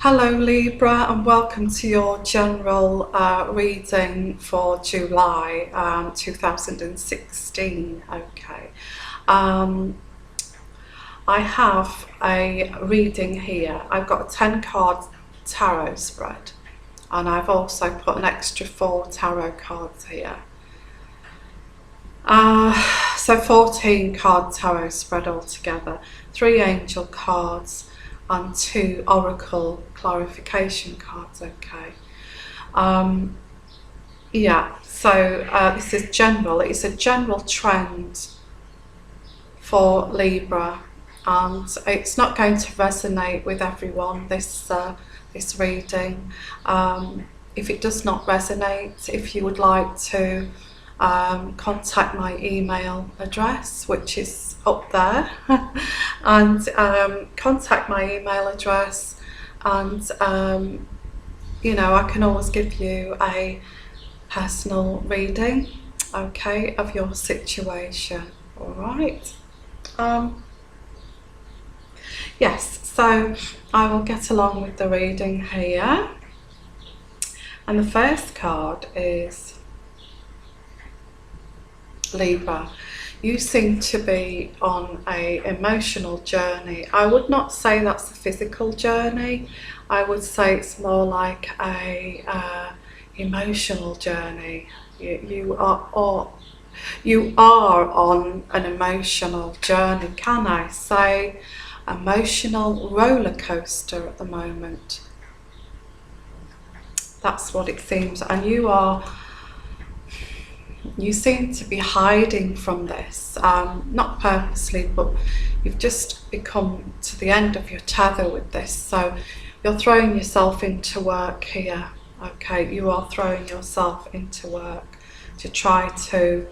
Hello Libra, and welcome to your general reading for July 2016. Okay, I have a reading here. I've got a 10 card tarot spread, and I've also put an extra 4 tarot cards here. So 14 card tarot spread altogether, 3 angel cards and 2 oracle clarification cards. Okay, yeah, so this is general. It's a general trend for Libra, and it's not going to resonate with everyone, this reading. If it does not resonate, if you would like to contact my email address, which is up there, and contact my email address, and you know, I can always give you a personal reading, okay, of your situation. All right. Yes, so I will get along with the reading here, and the first card is Libra. You seem to be on a emotional journey. I would not say that's a physical journey. I would say it's more like a emotional journey. You are on an emotional journey. Can I say emotional roller coaster at the moment? That's what it seems, and you seem to be hiding from this, not purposely, but you've just become to the end of your tether with this. So you're throwing yourself into work here. Okay, you are throwing yourself into work to try to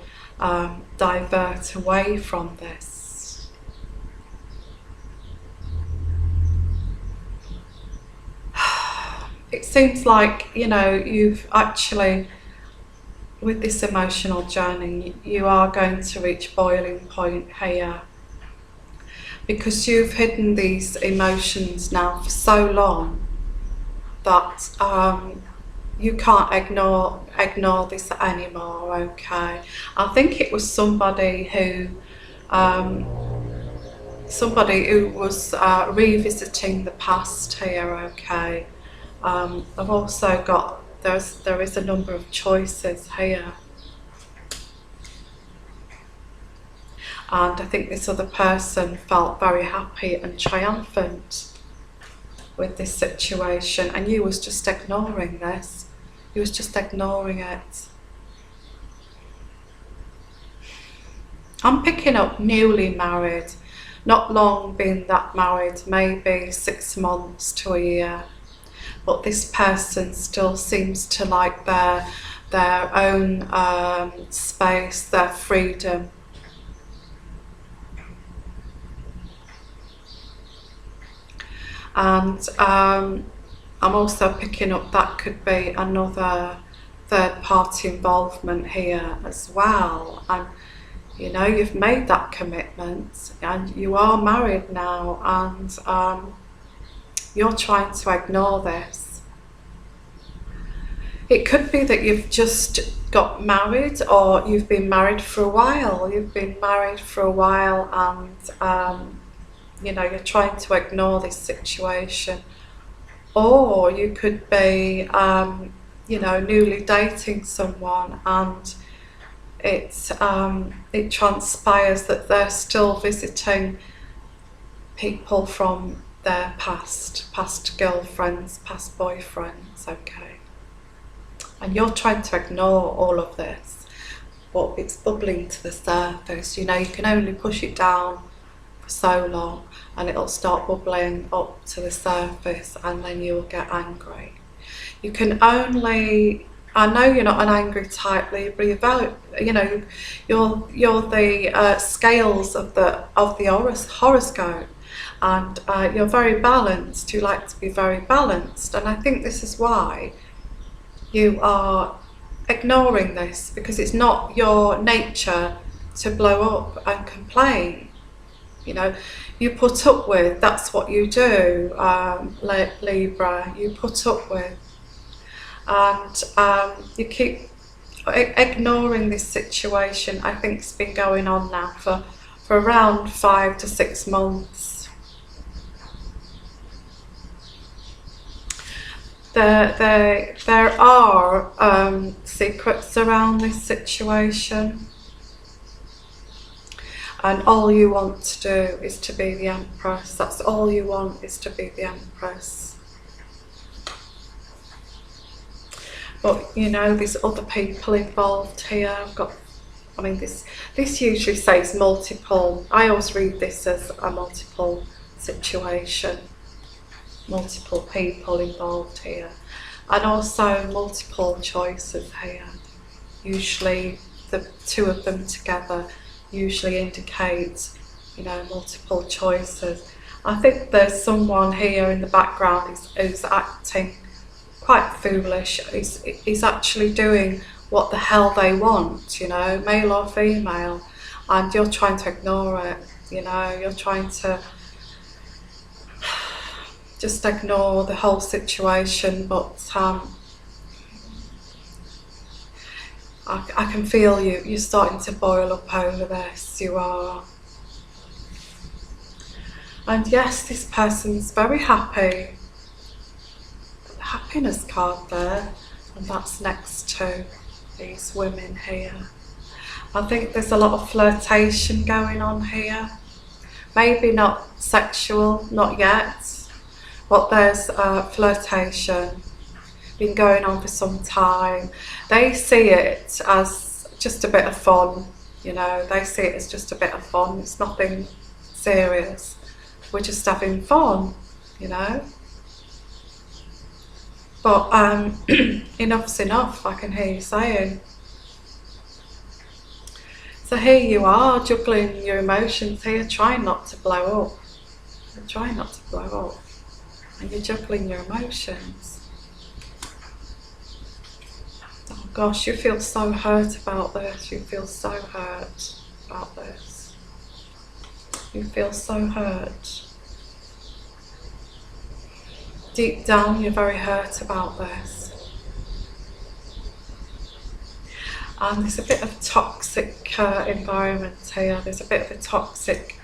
divert away from this. It seems like, you know, you've actually, with this emotional journey, you are going to reach boiling point here, because you've hidden these emotions now for so long that you can't ignore this anymore. Okay, I think it was somebody who was revisiting the past here. Okay, I've also got, there is a number of choices here, and I think this other person felt very happy and triumphant with this situation, and you was just ignoring this. You was just ignoring it. I'm picking up newly married, not long been that married, maybe 6 months to a year. But this person still seems to like their own space, their freedom. And I'm also picking up that could be another third party involvement here as well. And you know, you've made that commitment and you are married now, and you're trying to ignore this. It could be that you've just got married, or you've been married for a while. You've been married for a while, and you know, you're trying to ignore this situation. Or you could be, you know, newly dating someone, and it transpires that they're still visiting people from their past girlfriends, past boyfriends. Okay, and you're trying to ignore all of this, but it's bubbling to the surface. You know, you can only push it down for so long, and it'll start bubbling up to the surface, and then you'll get angry. You can only, I know you're not an angry type, Libra. You know, you're the scales of the horoscope. And you're very balanced. You like to be very balanced, and I think this is why you are ignoring this, because it's not your nature to blow up and complain. You know, you put up with, that's what you do, Libra, you put up with. And you keep ignoring this situation. I think it's been going on now for around 5 to 6 months. There are secrets around this situation, and all you want to do is to be the Empress. That's all you want, is to be the Empress. But you know, there's other people involved here. This usually says multiple. I always read this as a multiple situation. Multiple people involved here, and also multiple choices here. Usually the two of them together usually indicates, you know, multiple choices. I think there's someone here in the background who's acting quite foolish. He's actually doing what the hell they want, you know, male or female, and you're trying to ignore it. You know, you're trying to just ignore the whole situation, but I can feel you're starting to boil up over this. You are. And yes, this person's very happy. The happiness card there, and that's next to these women here. I think there's a lot of flirtation going on here. Maybe not sexual, not yet, but there's flirtation. Been going on for some time. They see it as just a bit of fun, you know, they see it as just a bit of fun. It's nothing serious. We're just having fun, you know. But enough's enough, I can hear you saying. So here you are, juggling your emotions here, trying not to blow up. You're trying not to blow up. And you're juggling your emotions. Oh gosh, you feel so hurt about this. You feel so hurt about this. You feel so hurt. Deep down, you're very hurt about this. And there's a bit of toxic environment here. There's a bit of a toxic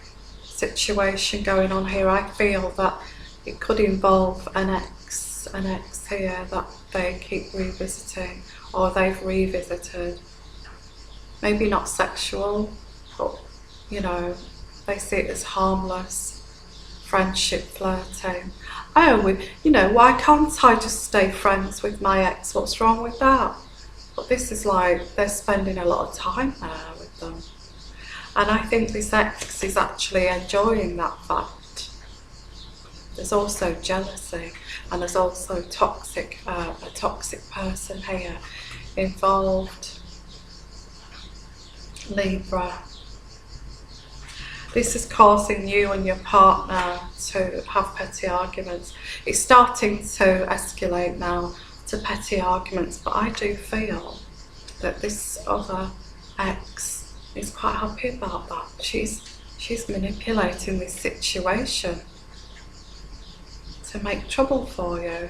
situation going on here. I feel that it could involve an ex here that they keep revisiting, or they've revisited. Maybe not sexual, but you know, they see it as harmless friendship, flirting. Oh, you know, why can't I just stay friends with my ex? What's wrong with that? But this is like they're spending a lot of time there with them. And I think this ex is actually enjoying that fact. There's also jealousy, and there's also a toxic person here involved. Libra. This is causing you and your partner to have petty arguments. It's starting to escalate now to petty arguments, but I do feel that this other ex is quite happy about that. She's manipulating this situation to make trouble for you.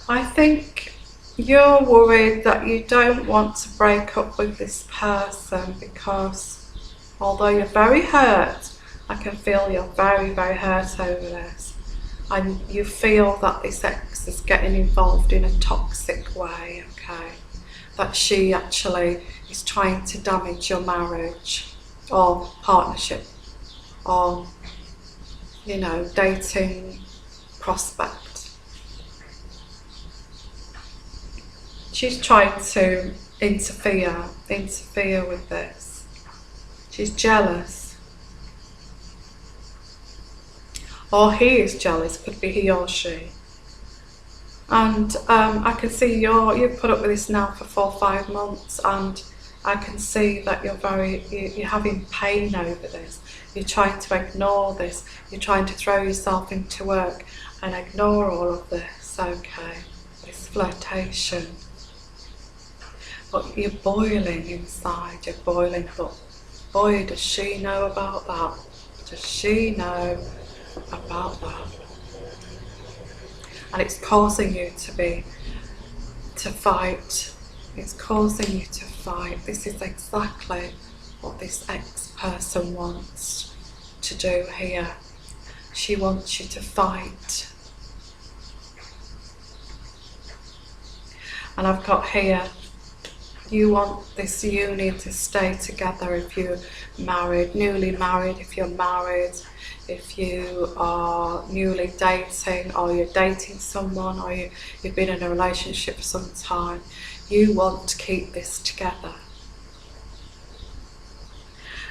I think you're worried that you don't want to break up with this person because although you're very hurt, I can feel you're very, very hurt over this. And you feel that this ex is getting involved in a toxic way, okay? That she actually is trying to damage your marriage or partnership or, you know, dating prospect. She's trying to interfere with this. She's jealous. Or he is jealous, could be he or she. And I can see you've put up with this now for 4 or 5 months, and I can see that you're having pain over this. You're trying to ignore this. You're trying to throw yourself into work and ignore all of this, okay? This flirtation. but you're boiling inside, you're boiling. But boy, does she know about that. Does she know about that? And it's causing you to fight. It's causing you to fight. This is exactly what this ex-person wants to do here. She wants you to fight. And I've got here, you want this union to stay together if you're married, newly married, if you're married, if you are newly dating, or you're dating someone, or you've been in a relationship for some time. You want to keep this together.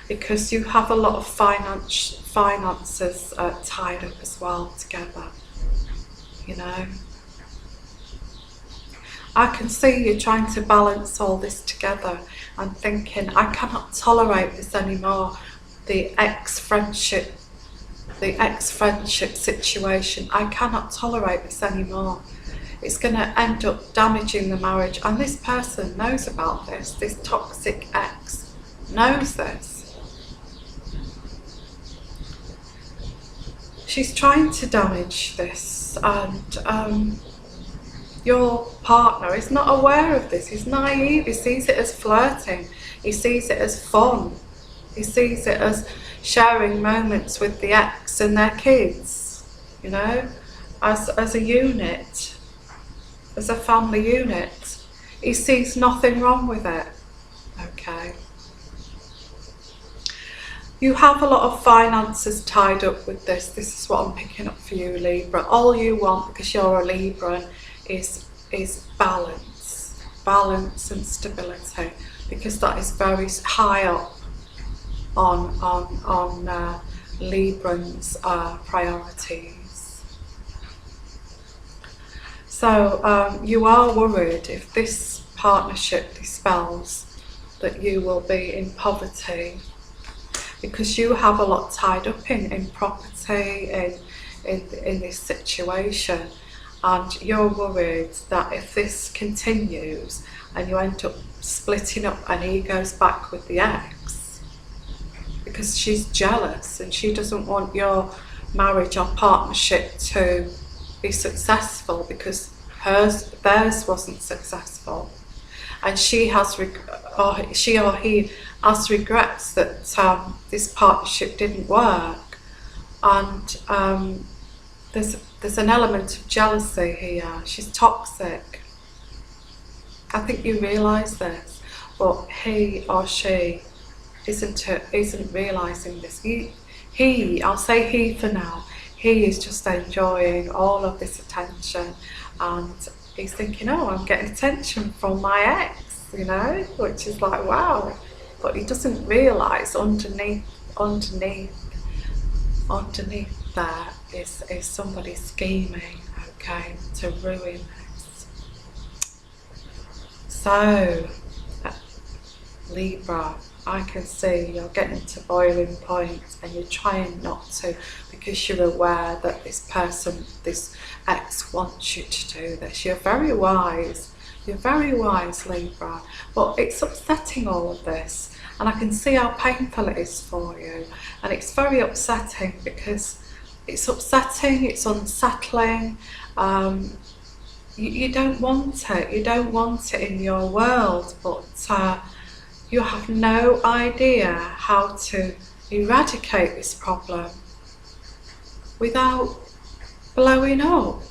Because you have a lot of finances tied up as well together, you know. I can see you trying to balance all this together and thinking, I cannot tolerate this anymore. The ex-friendship situation, I cannot tolerate this anymore. It's going to end up damaging the marriage. And this person knows about this. This toxic ex knows this. She's trying to damage this, and your partner is not aware of this. He's naive. He sees it as flirting. He sees it as fun. He sees it as sharing moments with the ex and their kids, you know, as a unit, as a family unit. He sees nothing wrong with it, okay? You have a lot of finances tied up with this. This is what I'm picking up for you, Libra. All you want, because you're a Libra, is balance and stability, because that is very high up on Librans' priorities. So you are worried if this partnership dispels that you will be in poverty, because you have a lot tied up in property, in this situation, and you're worried that if this continues and you end up splitting up and he goes back with the ex, because she's jealous and she doesn't want your marriage or partnership to be successful, because theirs wasn't successful, and she or he has regrets that this partnership didn't work, and there's an element of jealousy here. She's toxic. I think you realise this, but he or she isn't realising this. I'll say he for now, he is just enjoying all of this attention, and he's thinking, oh, I'm getting attention from my ex, you know, which is like, wow. But he doesn't realise underneath there is somebody scheming, okay, to ruin this. So, Libra, I can see you're getting to boiling point and you're trying not to, because you're aware that this person, this ex, wants you to do this. You're very wise, Libra, but it's upsetting, all of this, and I can see how painful it is for you, and it's very upsetting, because it's upsetting, it's unsettling. You don't want it in your world, but you have no idea how to eradicate this problem without blowing up.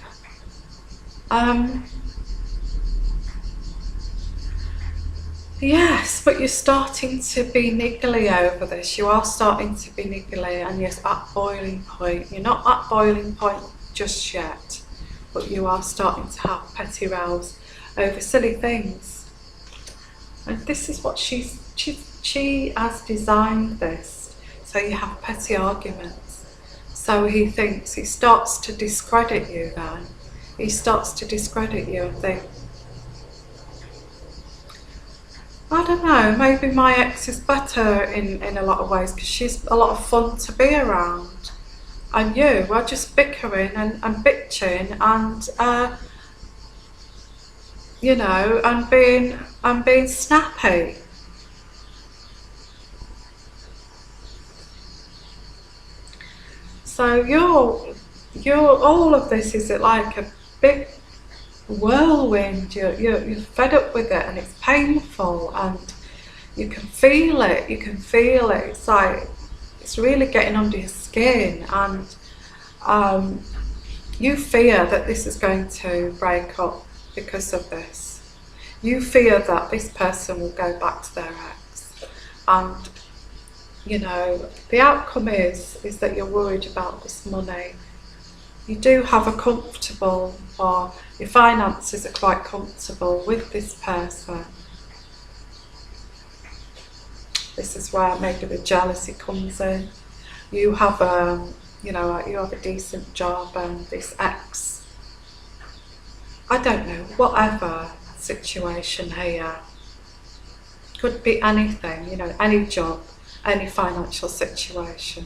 Yes, but you're starting to be niggly over this. You are starting to be niggly, and you're at boiling point. You're not at boiling point just yet, but you are starting to have petty rows over silly things. And this is what she has designed this. So you have petty arguments. So he starts to discredit you then. He starts to discredit you and think, I don't know, maybe my ex is better in a lot of ways, because she's a lot of fun to be around. And you are just bickering and bitching, and you know, and being snappy. So you're all of this is like a big whirlwind. You're fed up with it, and it's painful, and you can feel it. You can feel it. It's like it's really getting under your skin, and you fear that this is going to break up because of this. You fear that this person will go back to their ex, and you know the outcome is that you're worried about this money. You do have a comfortable, or your finances are quite comfortable with this person. This is where maybe the jealousy comes in. You have you have a decent job, and this ex, I don't know, whatever situation here, could be anything, you know, any job, any financial situation.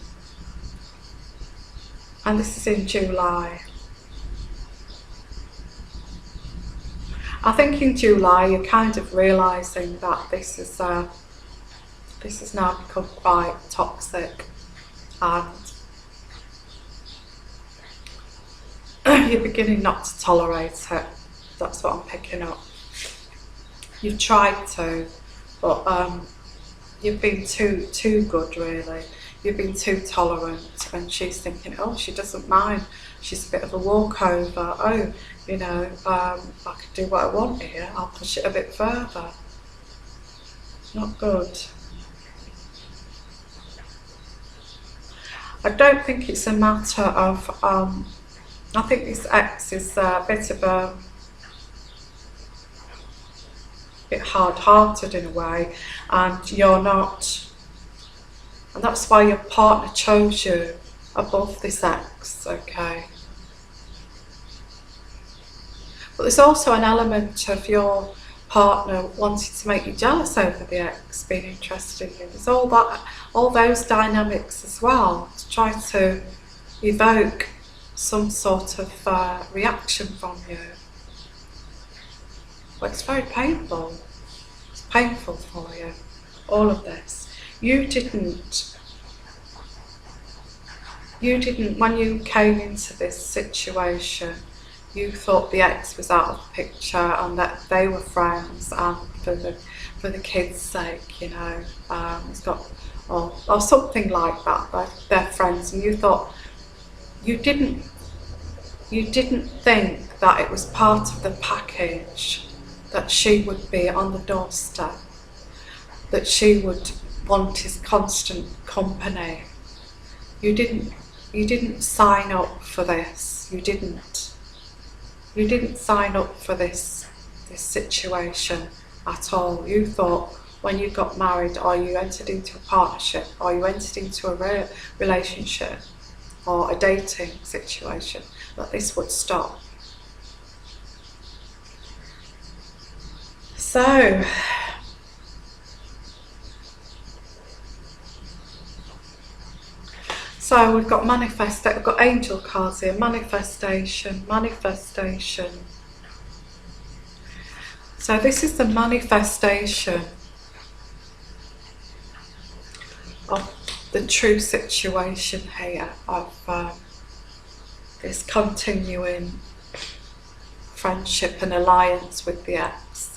And this is in July. I think in July you're kind of realising that this has now become quite toxic, and you're beginning not to tolerate it. That's what I'm picking up. You've tried to, but you've been too good, really. You've been too tolerant, and she's thinking, oh, she doesn't mind. She's a bit of a walkover. Oh, you know, I can do what I want here. I'll push it a bit further. Not good. I don't think it's a matter of, I think this ex is a bit hard-hearted in a way, and you're not, and that's why your partner chose you above this ex, okay? But there's also an element of your partner wanting to make you jealous over the ex being interested in you. There's all those dynamics as well, to try to evoke some sort of reaction from you. But it's very painful. It's painful for you, all of this. You didn't, when you came into this situation, you thought the ex was out of the picture, and that they were friends, and for the kids' sake, you know, it's got, or something like that. They're friends, and you thought, you didn't think that it was part of the package, that she would be on the doorstep, that she would want his constant company. You didn't sign up for this. You didn't sign up for this situation at all. You thought when you got married, or you entered into a partnership, or you entered into a relationship or a dating situation, that this would stop. So we've got we've got angel cards here, manifestation. So this is the manifestation of the true situation here, of this continuing friendship and alliance with the ex.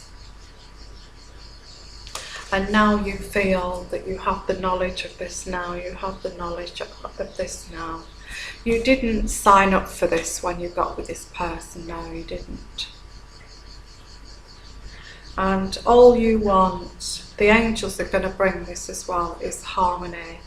And now you feel that you have the knowledge of this now. You have the knowledge of this now. You didn't sign up for this when you got with this person. No, you didn't. And all you want, the angels are going to bring this as well, is harmony.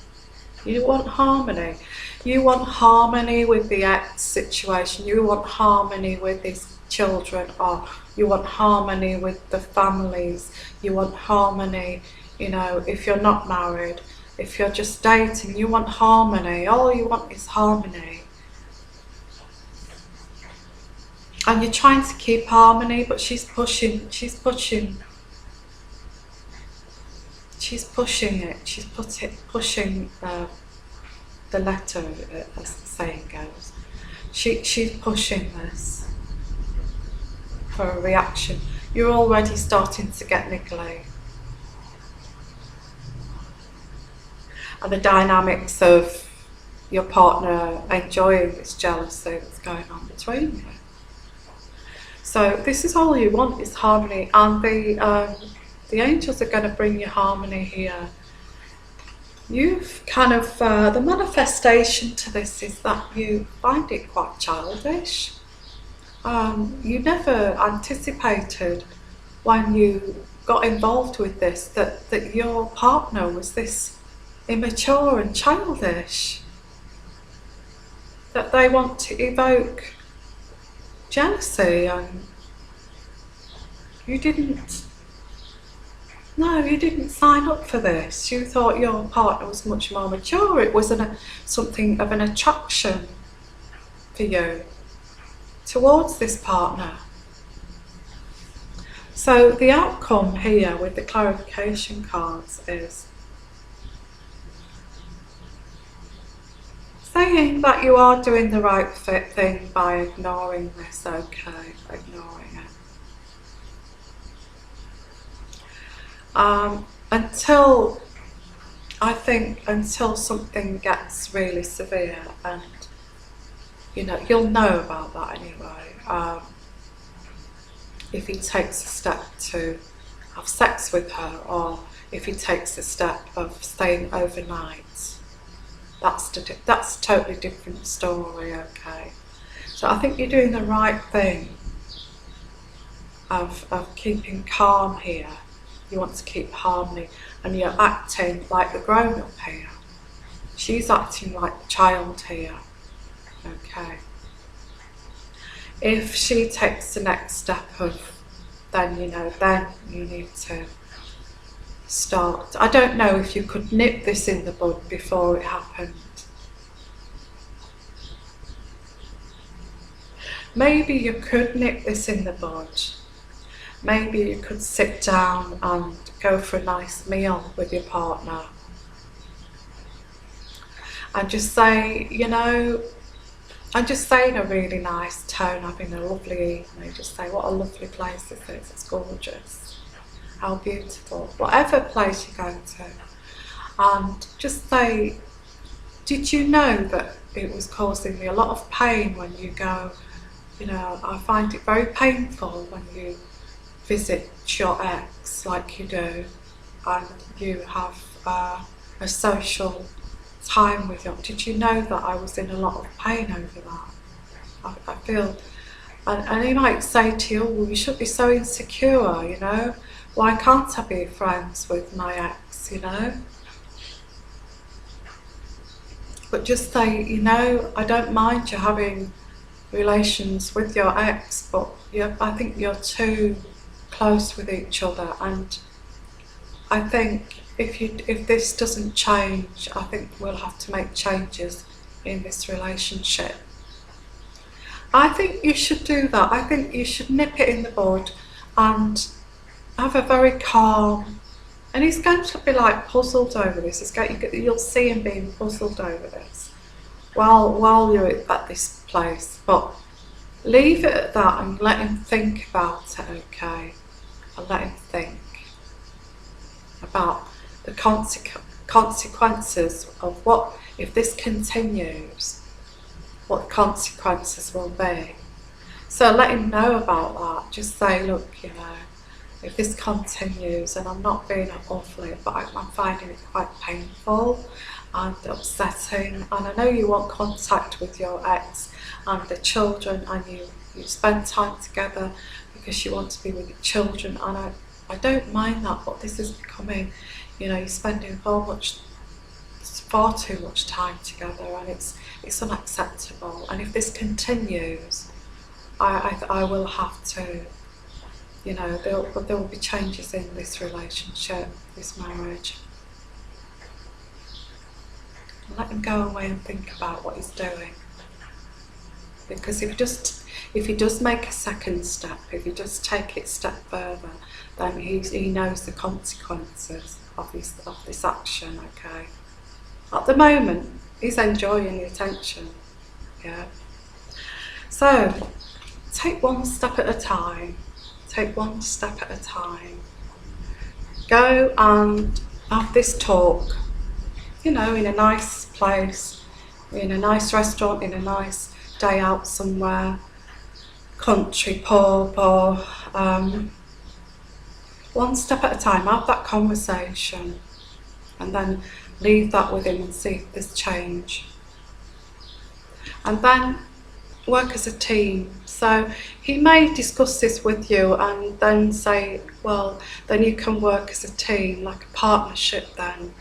You want harmony. You want harmony with the ex situation. You want harmony with his children, or you want harmony with the families. You want harmony, you know, if you're not married, if you're just dating, you want harmony. All you want is harmony. And you're trying to keep harmony, but she's pushing it. She's pushing the letter, as the saying goes. She's pushing this for a reaction. you're already starting to get niggly. And the dynamics of your partner enjoying this jealousy that's going on between you. So this is all you want, is harmony, and the angels are going to bring you harmony here. You've kind of, the manifestation to this is that you find it quite childish. You never anticipated when you got involved with this that your partner was this immature and childish, that they want to evoke jealousy, and you didn't sign up for this. You thought your partner was much more mature. It was something of an attraction for you towards this partner. So the outcome here with the clarification cards is saying that you are doing the right thing by ignoring this, okay, ignoring it. Until something gets really severe, and you'll know about that anyway. If he takes a step to have sex with her, or if he takes a step of staying overnight, that's a totally different story, okay? So I think you're doing the right thing of keeping calm here. You want to keep harmony, and you're acting like the grown-up here. She's acting like the child here, okay? If she takes the next step then you need to start. I don't know if you could nip this in the bud before it happened. Maybe you could nip this in the bud. Maybe you could sit down and go for a nice meal with your partner and just say, and just say in a really nice tone, having a lovely evening, just say what a lovely place this is, it's gorgeous, how beautiful, whatever place you're going to, and just say, did you know that it was causing me a lot of pain when you go, I find it very painful when you visit your ex like you do, and you have a social time with them. Did you know that I was in a lot of pain over that? I feel, and he might say to you, well, you should be so insecure, why can't I be friends with my ex, But just say, I don't mind you having relations with your ex, but I think you're too close with each other, and I think if this doesn't change, I think we'll have to make changes in this relationship. I think you should do that. I think you should nip it in the bud and have a very calm, and he's going to be like puzzled over this. You'll see him being puzzled over this while you're at this place, but leave it at that and let him think about it, okay? And let him think about the consequences of what, if this continues, what the consequences will be. So let him know about that. Just say, look, if this continues, and I'm not being awful, but I'm finding it quite painful and upsetting, and I know you want contact with your ex and the children, and you spend time together because you want to be with your children, and I don't mind that, but this is becoming, you're spending far too much time together, and it's unacceptable. And if this continues, I will have to, there will be changes in this relationship, this marriage. Let him go away and think about what he's doing. Because if he does make a second step, if he does take it a step further, then he knows the consequences of this action, okay? At the moment, he's enjoying the attention, yeah? So, take one step at a time. take one step at a time. Go and have this talk, you know, in a nice place, in a nice restaurant, in a nice day out somewhere, country pub, or one step at a time. Have that conversation and then leave that with him and see if there's change. And then work as a team. So he may discuss this with you and then say, well, then you can work as a team, like a partnership then.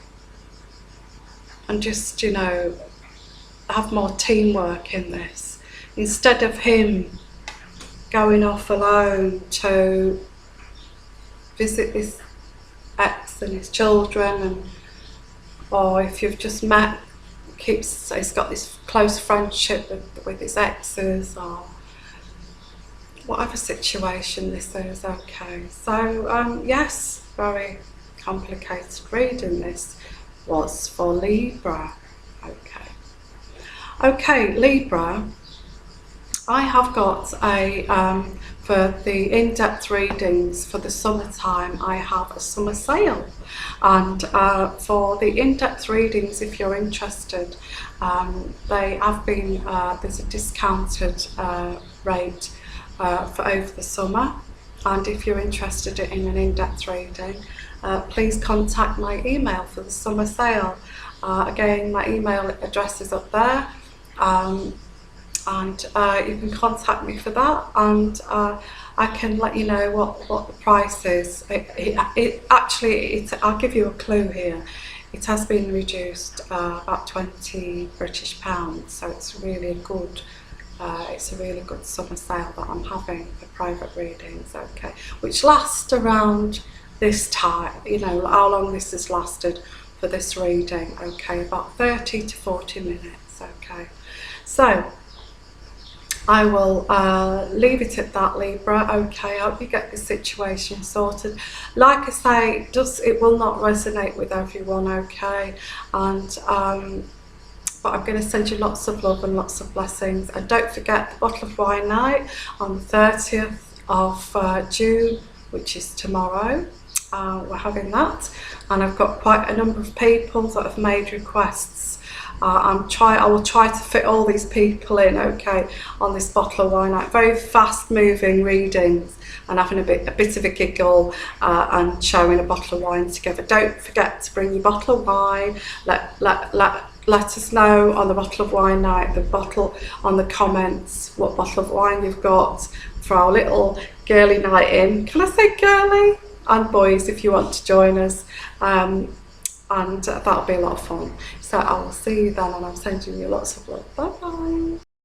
And just, you know, have more teamwork in this. Instead of him going off alone to visit his ex and his children, and or if you've just met, he's got this close friendship with his exes, or whatever situation this is. Okay, so yes, very complicated reading this was for Libra. Okay, Libra, I have got a for the in-depth readings for the summertime, I have a summer sale, and for the in-depth readings, if you're interested, they have been there's a discounted rate for over the summer, and if you're interested in an in-depth reading, please contact my email for the summer sale. Again, my email address is up there. And you can contact me for that, and I can let you know what the price is. I'll give you a clue here. It has been reduced about £20 British, so it's really good. It's a really good summer sale that I'm having for private readings. Okay, which lasts around this time. You know how long this has lasted for this reading. Okay, about 30 to 40 minutes. Okay, so I will leave it at that, Libra. Okay, I hope you get the situation sorted. Like I say, it will not resonate with everyone, okay? And but I'm going to send you lots of love and lots of blessings. And don't forget the bottle of wine night on the 30th of June, which is tomorrow. We're having that, and I've got quite a number of people that have made requests. I will try to fit all these people in, okay, on this bottle of wine night. Very fast moving readings, and having a bit of a giggle and sharing a bottle of wine together. Don't forget to bring your bottle of wine. Let us know on the bottle of wine night, the bottle on the comments, what bottle of wine you've got for our little girly night in. Can I say girly? And boys, if you want to join us. And that'll be a lot of fun. So I will see you then, and I'm sending you lots of love. Bye bye.